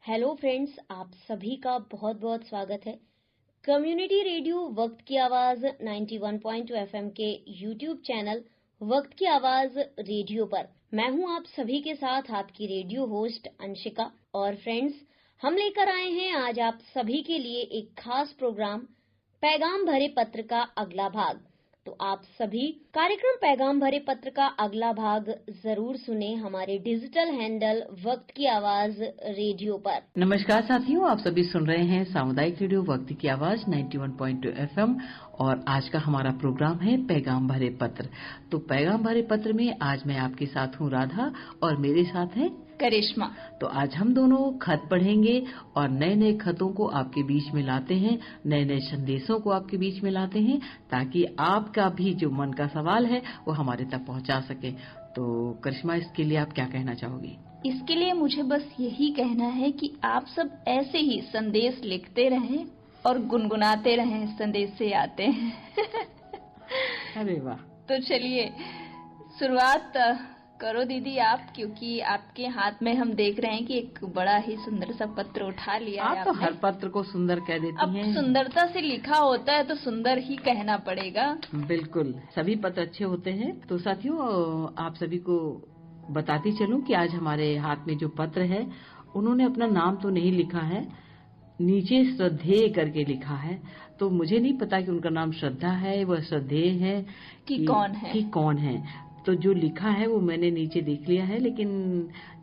Hello friends, आप सभी का बहुत बहुत स्वागत है कम्युनिटी रेडियो वक्त की आवाज 91.2 एफएम के यूट्यूब चैनल वक्त की आवाज रेडियो पर। मैं हूं आप सभी के साथ आपकी रेडियो होस्ट अंशिका। और फ्रेंड्स, हम लेकर आए हैं आज आप सभी के लिए एक खास प्रोग्राम पैगाम भरे पत्र का अगला भाग। तो आप सभी कार्यक्रम पैगाम भरे पत्र का अगला भाग जरूर सुने हमारे डिजिटल हैंडल वक्त की आवाज रेडियो पर। नमस्कार साथियों, आप सभी सुन रहे हैं सामुदायिक रेडियो वक्त की आवाज 91.2 एफएम और आज का हमारा प्रोग्राम है पैगाम भरे पत्र। तो पैगाम भरे पत्र में आज मैं आपके साथ हूँ राधा और मेरे साथ है करिश्मा। तो आज हम दोनों खत पढ़ेंगे और नए नए खतों को आपके बीच में लाते हैं, नए नए संदेशों को आपके बीच में लाते हैं ताकि आपका भी जो मन का सवाल है वो हमारे तक पहुंचा सके। तो करिश्मा, इसके लिए आप क्या कहना चाहोगी? इसके लिए मुझे बस यही कहना है कि आप सब ऐसे ही संदेश लिखते रहें और गुनगुनाते रहें, संदेश से आते हैं। अरे वाह! तो चलिए शुरुआत करो दीदी आप, क्योंकि आपके हाथ में हम देख रहे हैं कि एक बड़ा ही सुंदर सा पत्र उठा लिया है। आप तो हर पत्र को सुंदर कह देती हैं। अब सुंदरता से लिखा होता है तो सुंदर ही कहना पड़ेगा। बिल्कुल, सभी पत्र अच्छे होते हैं। तो साथियों, आप सभी को बताती चलूं कि आज हमारे हाथ में जो पत्र है उन्होंने अपना नाम तो नहीं लिखा है, नीचे श्रद्धेय करके लिखा है। तो मुझे नहीं पता कि उनका नाम श्रद्धा है, वह श्रद्धेय है कि कौन है। तो जो लिखा है वो मैंने नीचे देख लिया है, लेकिन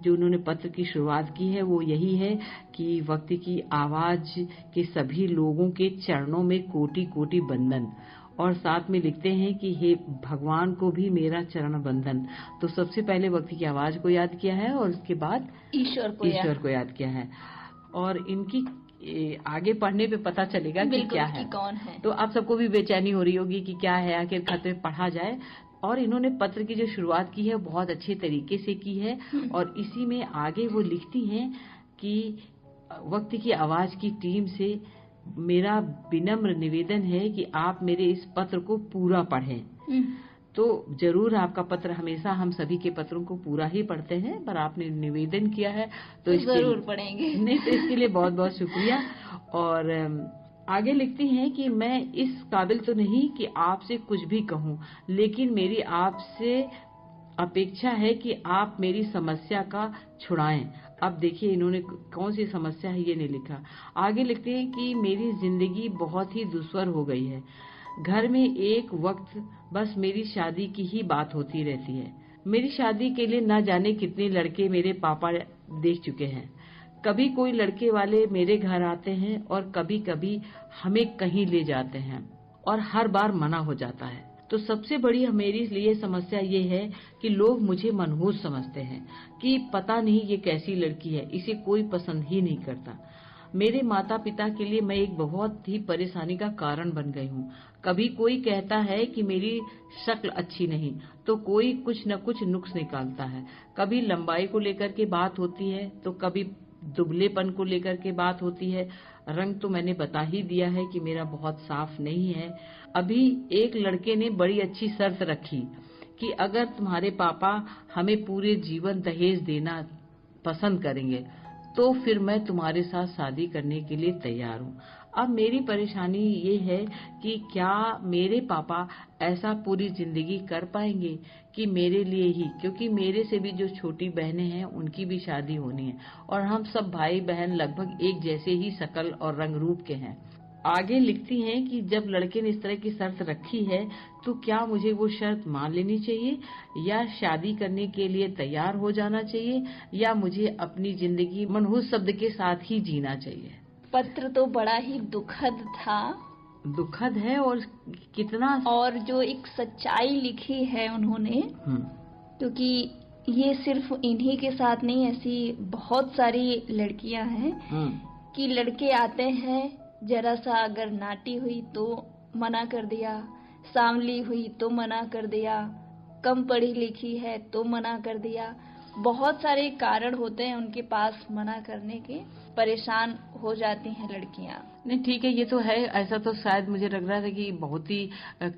जो उन्होंने पत्र की शुरुआत की है वो यही है कि वक्त की आवाज के सभी लोगों के चरणों में कोटि कोटि बंदन, और साथ में लिखते हैं कि हे भगवान को भी मेरा चरण बंधन। तो सबसे पहले वक्त की आवाज को याद किया है और उसके बाद ईश्वर को याद किया है। और इनकी आगे पढ़ने पे पता चलेगा कि क्या है, कौन है। तो आप सबको भी बेचैनी हो रही होगी कि क्या है, आखिर खत में पढ़ा जाए। और इन्होंने पत्र की जो शुरुआत की है बहुत अच्छे तरीके से की है और इसी में आगे वो लिखती हैं कि वक्त की आवाज की टीम से मेरा विनम्र निवेदन है कि आप मेरे इस पत्र को पूरा पढ़ें। तो जरूर आपका पत्र, हमेशा हम सभी के पत्रों को पूरा ही पढ़ते हैं, पर आपने निवेदन किया है तो जरूर पढ़ेंगे। नहीं तो इसके लिए बहुत बहुत शुक्रिया। और आगे लिखती हैं कि मैं इस काबिल तो नहीं कि आपसे कुछ भी कहूं, लेकिन मेरी आपसे अपेक्षा है कि आप मेरी समस्या का छुड़ाएं। अब देखिए इन्होंने कौन सी समस्या है ये नहीं लिखा। आगे लिखते हैं कि मेरी जिंदगी बहुत ही दुश्वार हो गई है, घर में एक वक्त बस मेरी शादी की ही बात होती रहती है। मेरी शादी के लिए न जाने कितने लड़के मेरे पापा देख चुके हैं। कभी कोई लड़के वाले मेरे घर आते हैं और कभी कभी हमें कहीं ले जाते हैं और हर बार मना हो जाता है। तो सबसे बड़ी मेरी लिए समस्या ये है कि लोग मुझे मनहूस समझते हैं कि पता नहीं ये कैसी लड़की है, इसे कोई पसंद ही नहीं करता। मेरे माता पिता के लिए मैं एक बहुत ही परेशानी का कारण बन गई हूँ। कभी कोई कहता है कि मेरी शक्ल अच्छी नहीं तो कोई कुछ न कुछ नुक्स निकालता है। कभी लंबाई को लेकर के बात होती है तो कभी दुबलेपन को लेकर के बात होती है। रंग तो मैंने बता ही दिया है कि मेरा बहुत साफ नहीं है। अभी एक लड़के ने बड़ी अच्छी शर्त रखी कि अगर तुम्हारे पापा हमें पूरे जीवन दहेज देना पसंद करेंगे तो फिर मैं तुम्हारे साथ शादी करने के लिए तैयार हूँ। अब मेरी परेशानी ये है कि क्या मेरे पापा ऐसा पूरी जिंदगी कर पाएंगे कि मेरे लिए ही, क्योंकि मेरे से भी जो छोटी बहनें हैं उनकी भी शादी होनी है और हम सब भाई बहन लगभग एक जैसे ही शकल और रंग रूप के हैं। आगे लिखती हैं कि जब लड़के ने इस तरह की शर्त रखी है तो क्या मुझे वो शर्त मान लेनी चाहिए या शादी करने के लिए तैयार हो जाना चाहिए या मुझे अपनी जिंदगी मनहूस शब्द के साथ ही जीना चाहिए। पत्र तो बड़ा ही दुखद था। दुखद है और कितना, और जो एक सच्चाई लिखी है उन्होंने, क्योंकि ये सिर्फ इन्हीं के साथ नहीं, ऐसी बहुत सारी लड़कियां हैं कि लड़के आते हैं, जरा सा अगर नाटी हुई तो मना कर दिया, सांवली हुई तो मना कर दिया, कम पढ़ी लिखी है तो मना कर दिया, बहुत सारे कारण होते हैं उनके पास मना करने के, परेशान हो जाती हैं लड़कियां। नहीं ठीक है, ये तो है। ऐसा तो शायद मुझे लग रहा था कि बहुत ही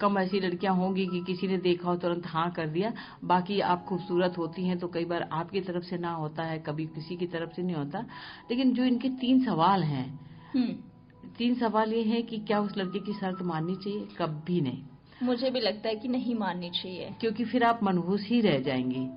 कम ऐसी लड़कियां होंगी कि किसी ने देखा हो तुरंत हाँ कर दिया। बाकी आप खूबसूरत होती हैं तो कई बार आपकी तरफ से ना होता है, कभी किसी की तरफ से नहीं होता। लेकिन जो इनके 3 सवाल हैं, 3 सवाल ये हैं कि क्या उस लड़के की शर्त माननी चाहिए? कभी नहीं। मुझे भी लगता है कि नहीं माननी चाहिए, क्योंकि फिर आप मनहूस ही रह जाएंगी।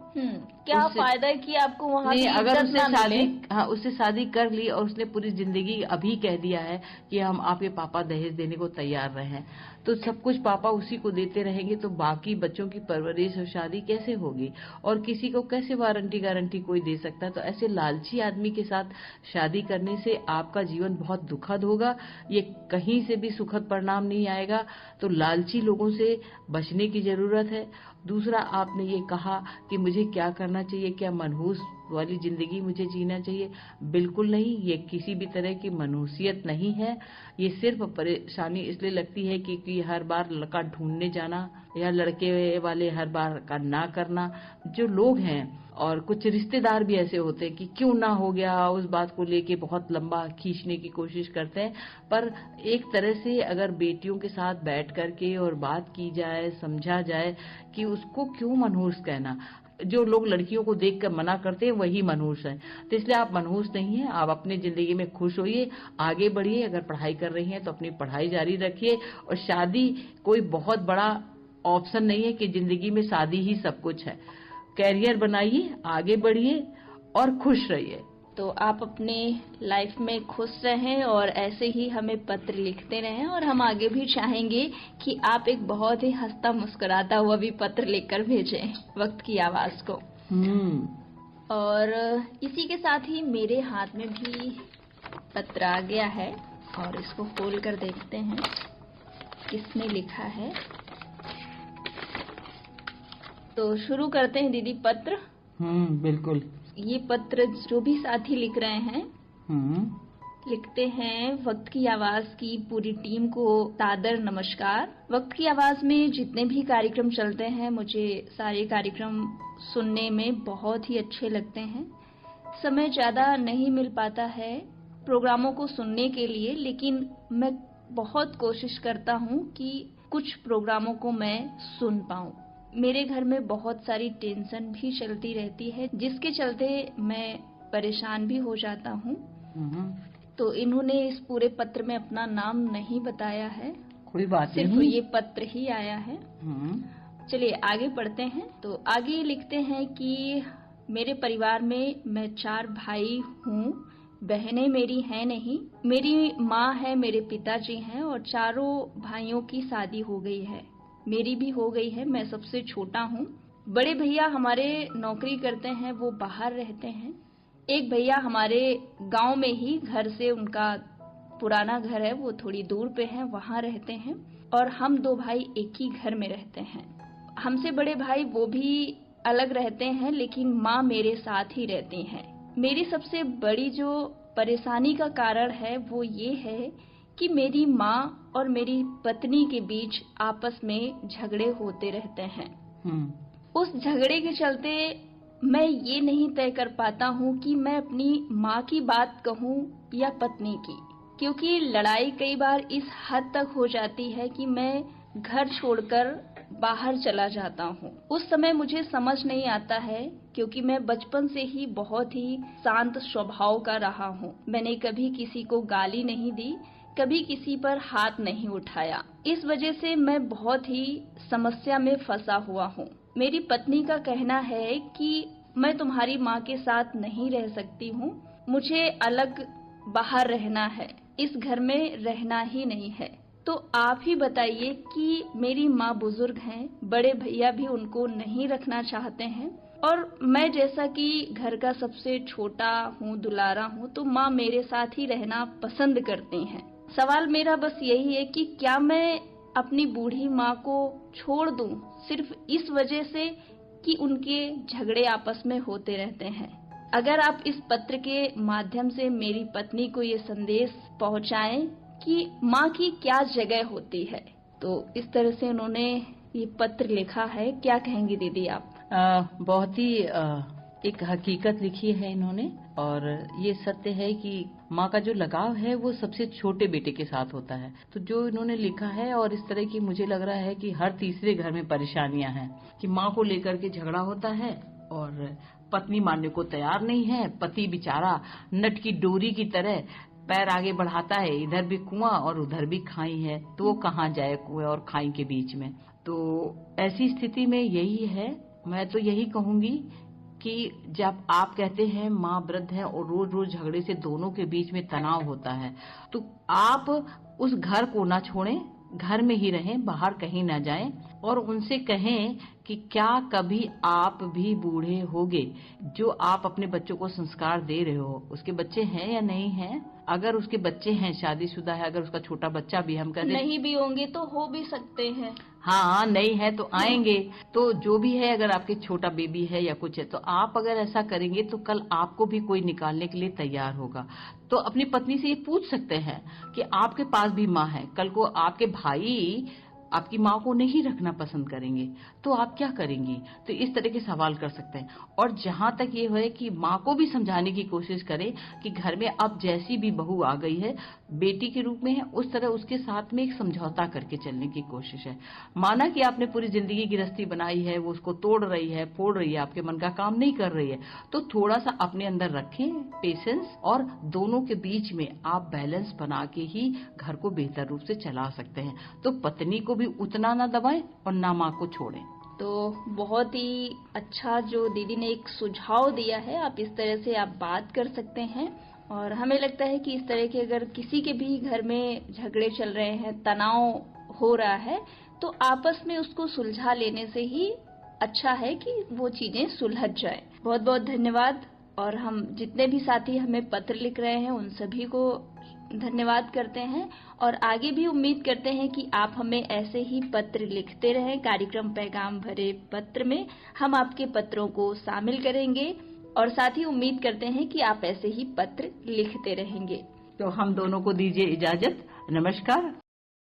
क्या फायदा है कि आपको वहाँ नहीं, भी अगर इज्जत उसने ना शादी, मिले। हाँ, उससे शादी कर ली और उसने पूरी जिंदगी अभी कह दिया है कि हम आपके पापा दहेज देने को तैयार रहे हैं, तो सब कुछ पापा उसी को देते रहेंगे, तो बाकी बच्चों की परवरिश और शादी कैसे होगी? और किसी को कैसे वारंटी गारंटी कोई दे सकता है? तो ऐसे लालची आदमी के साथ शादी करने से आपका जीवन बहुत दुखद होगा, ये कहीं से भी सुखद परिणाम नहीं आएगा। तो लालची लोगों से बचने की जरूरत है। दूसरा, आपने ये कहा कि मुझे क्या करना चाहिए, क्या मनहूस वाली जिंदगी मुझे जीना चाहिए? बिल्कुल नहीं, ये किसी भी तरह की मनहूसियत नहीं है। ये सिर्फ परेशानी इसलिए लगती है कि हर बार लड़का ढूंढने जाना या लड़के वाले हर बार का ना करना। जो लोग हैं और कुछ रिश्तेदार भी ऐसे होते हैं कि क्यों ना हो गया, उस बात को लेके बहुत लंबा खींचने की कोशिश करते हैं। पर एक तरह से अगर बेटियों के साथ बैठ करके और बात की जाए, समझा जाए कि उसको क्यों मनहूस कहना। जो लोग लड़कियों को देखकर मना करते हैं वही मनहूस हैं। तो इसलिए आप मनहूस नहीं हैं, आप अपनी जिंदगी में खुश होइए, आगे बढ़िए। अगर पढ़ाई कर रही हैं तो अपनी पढ़ाई जारी रखिए। और शादी कोई बहुत बड़ा ऑप्शन नहीं है कि जिंदगी में शादी ही सब कुछ है। कैरियर बनाइए, आगे बढ़िए और खुश रहिए। तो आप अपने लाइफ में खुश रहें और ऐसे ही हमें पत्र लिखते रहें, और हम आगे भी चाहेंगे कि आप एक बहुत ही हंसता मुस्कुराता हुआ भी पत्र लिखकर भेजें वक्त की आवाज को। और इसी के साथ ही मेरे हाथ में भी पत्र आ गया है और इसको खोल कर देखते हैं किसने लिखा है। तो शुरू करते हैं दीदी पत्र। बिल्कुल। ये पत्र जो भी साथी लिख रहे हैं, लिखते हैं, वक्त की आवाज की पूरी टीम को सादर नमस्कार। वक्त की आवाज में जितने भी कार्यक्रम चलते हैं, मुझे सारे कार्यक्रम सुनने में बहुत ही अच्छे लगते हैं। समय ज्यादा नहीं मिल पाता है प्रोग्रामों को सुनने के लिए, लेकिन मैं बहुत कोशिश करता हूँ कि कुछ प्रोग्रामों को मैं सुन पाऊँ। मेरे घर में बहुत सारी टेंशन भी चलती रहती है, जिसके चलते मैं परेशान भी हो जाता हूँ। तो इन्होंने इस पूरे पत्र में अपना नाम नहीं बताया है, कोई बात नहीं, सिर्फ ये पत्र ही आया है। चलिए आगे पढ़ते हैं। तो आगे लिखते हैं कि मेरे परिवार में मैं 4 भाई हूँ, बहनें मेरी हैं नहीं। मेरी माँ है, मेरे पिताजी हैं और चारों भाइयों की शादी हो गई है, मेरी भी हो गई है। मैं सबसे छोटा हूँ। बड़े भैया हमारे नौकरी करते हैं, वो बाहर रहते हैं। एक भैया हमारे गांव में ही घर से, उनका पुराना घर है, वो थोड़ी दूर पे है, वहाँ रहते हैं। और हम 2 भाई एक ही घर में रहते हैं। हमसे बड़े भाई वो भी अलग रहते हैं, लेकिन माँ मेरे साथ ही रहती हैं। मेरी सबसे बड़ी जो परेशानी का कारण है वो ये है कि मेरी माँ और मेरी पत्नी के बीच आपस में झगड़े होते रहते हैं। उस झगड़े के चलते मैं ये नहीं तय कर पाता हूँ कि मैं अपनी माँ की बात कहूँ या पत्नी की, क्योंकि लड़ाई कई बार इस हद तक हो जाती है कि मैं घर छोड़कर बाहर चला जाता हूँ। उस समय मुझे समझ नहीं आता है, क्योंकि मैं बचपन से ही बहुत ही शांत स्वभाव का रहा हूँ। मैंने कभी किसी को गाली नहीं दी, कभी किसी पर हाथ नहीं उठाया। इस वजह से मैं बहुत ही समस्या में फंसा हुआ हूँ। मेरी पत्नी का कहना है कि मैं तुम्हारी माँ के साथ नहीं रह सकती हूँ, मुझे अलग बाहर रहना है, इस घर में रहना ही नहीं है। तो आप ही बताइए कि मेरी माँ बुजुर्ग हैं, बड़े भैया भी उनको नहीं रखना चाहते हैं, और मैं जैसा कि घर का सबसे छोटा हूँ, दुलारा हूँ, तो माँ मेरे साथ ही रहना पसंद करती हैं। सवाल मेरा बस यही है कि क्या मैं अपनी बूढ़ी माँ को छोड़ दूं सिर्फ इस वजह से कि उनके झगड़े आपस में होते रहते हैं। अगर आप इस पत्र के माध्यम से मेरी पत्नी को ये संदेश पहुंचाएं कि माँ की क्या जगह होती है। तो इस तरह से उन्होंने ये पत्र लिखा है। क्या कहेंगी दीदी आप? बहुत ही एक हकीकत लिखी है इन्होंने, और ये सत्य है कि माँ का जो लगाव है वो सबसे छोटे बेटे के साथ होता है। तो जो इन्होंने लिखा है, और इस तरह की मुझे लग रहा है कि हर तीसरे घर में परेशानियां हैं कि माँ को लेकर के झगड़ा होता है और पत्नी मानने को तैयार नहीं है। पति बेचारा नट की डोरी की तरह पैर आगे बढ़ाता है, इधर भी कुआं और उधर भी खाई है, तो वो कहाँ जाए कुएं और खाई के बीच में। तो ऐसी स्थिति में यही है, मैं तो यही कहूंगी कि जब आप कहते हैं माँ वृद्ध है और रोज रोज झगड़े से दोनों के बीच में तनाव होता है, तो आप उस घर को ना छोड़ें, घर में ही रहें, बाहर कहीं ना जाएं, और उनसे कहें कि क्या कभी आप भी बूढ़े होगे। जो आप अपने बच्चों को संस्कार दे रहे हो, उसके बच्चे हैं या नहीं हैं, अगर उसके बच्चे हैं, शादीशुदा है, अगर उसका छोटा बच्चा भी, हम कहते नहीं भी होंगे तो हो भी सकते हैं। हाँ, नहीं है तो आएंगे। तो जो भी है, अगर आपके छोटा बेबी है या कुछ है, तो आप अगर ऐसा करेंगे तो कल आपको भी कोई निकालने के लिए तैयार होगा। तो अपनी पत्नी से ये पूछ सकते हैं कि आपके पास भी माँ है, कल को आपके भाई आपकी माँ को नहीं रखना पसंद करेंगे तो आप क्या करेंगी। तो इस तरह के सवाल कर सकते हैं। और जहां तक ये है कि माँ को भी समझाने की कोशिश करें कि घर में अब जैसी भी बहू आ गई है, बेटी के रूप में है, उस तरह उसके साथ में एक समझौता करके चलने की कोशिश है। माना कि आपने पूरी जिंदगी गृहस्थी बनाई है, वो उसको तोड़ रही है, फोड़ रही है, आपके मन का काम नहीं कर रही है, तो थोड़ा सा अपने अंदर रखें पेशेंस, और दोनों के बीच में आप बैलेंस बना के ही घर को बेहतर रूप से चला सकते हैं। तो पत्नी को भी उतना ना दबाएं और ना माँ को छोड़ें। तो बहुत ही अच्छा जो दीदी ने एक सुझाव दिया है, आप इस तरह से आप बात कर सकते हैं। और हमें लगता है कि इस तरह के अगर किसी के भी घर में झगड़े चल रहे हैं, तनाव हो रहा है, तो आपस में उसको सुलझा लेने से ही अच्छा है कि वो चीजें सुलझ जाए। बहुत बहुत धन्यवाद। और हम जितने भी साथी हमें पत्र लिख रहे हैं उन सभी को धन्यवाद करते हैं, और आगे भी उम्मीद करते हैं कि आप हमें ऐसे ही पत्र लिखते रहें। कार्यक्रम पैगाम भरे पत्र में हम आपके पत्रों को शामिल करेंगे, और साथ ही उम्मीद करते हैं कि आप ऐसे ही पत्र लिखते रहेंगे। तो हम दोनों को दीजिए इजाजत। नमस्कार।